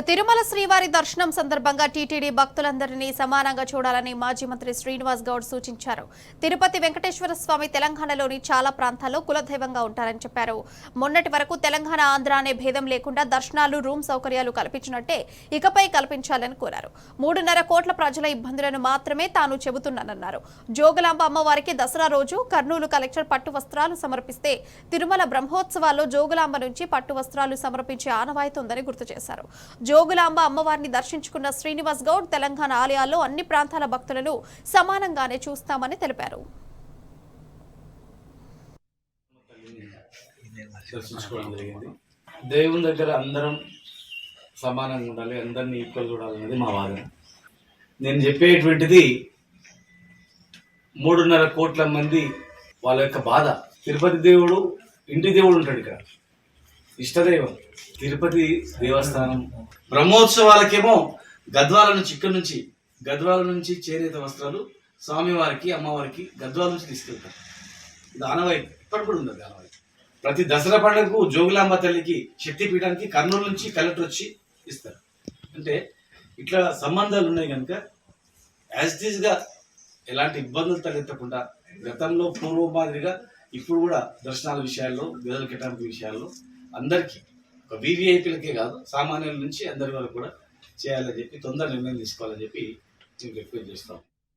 తిరుమల శ్రీవారి దర్శనం సందర్భంగా టీటీడీ భక్తులందరినీ సమానంగా చూడాలని మాజీ మంత్రి శ్రీనివాస్ గౌడ్ సూచించారు. తిరుపతి వెంకటేశ్వర స్వామి తెలంగాణలోని చాలా ప్రాంతాల్లో కులదైవంగా ఉంటారని చెప్పారు. మొన్నటి వరకు తెలంగాణ ఆంధ్ర అనే భేదం లేకుండా దర్శనాలు, రూమ్ సౌకర్యాలు కల్పించినట్టే ఇకపై కల్పించాలని కోరారు. 3.5 కోట్ల ప్రజల ఇబ్బందులను మాత్రమే తాను చెబుతున్నానన్నారు. జోగులాంబ అమ్మవారికి దసరా రోజు కర్నూలు కలెక్టర్ పట్టు వస్త్రాలు సమర్పిస్తే తిరుమల బ్రహ్మోత్సవాల్లో జోగులాంబ నుంచి పట్టు వస్త్రాలు సమర్పించే ఆనవాయితీ ఉందని గుర్తు చేశారు. జోగులాంబ అమ్మవారిని దర్శించుకున్న శ్రీనివాస్ గౌడ్ తెలంగాణ ఆలయాల్లో అన్ని ప్రాంతాల భక్తులను సమానంగానే చూస్తామని తెలిపారు. దేవుని దగ్గర అందరం సమానంగా ఉండాలి, అందరినీ ఈక్వల్ చూడాలనేది మా వాదన. నేను చెప్పేటువంటిది 3.5 కోట్ల మంది వాళ్ళ యొక్క బాధ. తిరుపతి దేవుడు ఇంటి దేవుడు ఉంటాడు, ఇక్కడ ఇష్టదైవం తిరుపతి దేవస్థానం. బ్రహ్మోత్సవాలకేమో గద్వాల నుంచి చేనేత వస్త్రాలు స్వామివారికి, అమ్మవారికి గద్వాల నుంచి తీసుకెళ్తారు. ఇది ఆనవాయితీ, ఇప్పటి కూడా ఉంది ఆనవాయితీ. ప్రతి దసరా పండుగకు జోగులాంబ తల్లికి శక్తిపీఠానికి కర్నూలు నుంచి కలెక్టర్ వచ్చి ఇస్తారు. అంటే ఇట్లా సంబంధాలు ఉన్నాయి కనుక యాజ్ ఇట్ ఈస్గా ఎలాంటి ఇబ్బందులు తలెత్తకుండా గతంలో పూర్వ మాదిరిగా ఇప్పుడు కూడా దర్శనాల విషయాల్లో, గదుల కేటాయింపు విషయాల్లో అందరికీ, ఒక వీవీఐపీలకే కాదు సామాన్యుల నుంచి అందరి వరకు కూడా చేయాలని చెప్పి తొందర నిర్ణయం తీసుకోవాలని చెప్పి మేము రిక్వెస్ట్ చేస్తాం.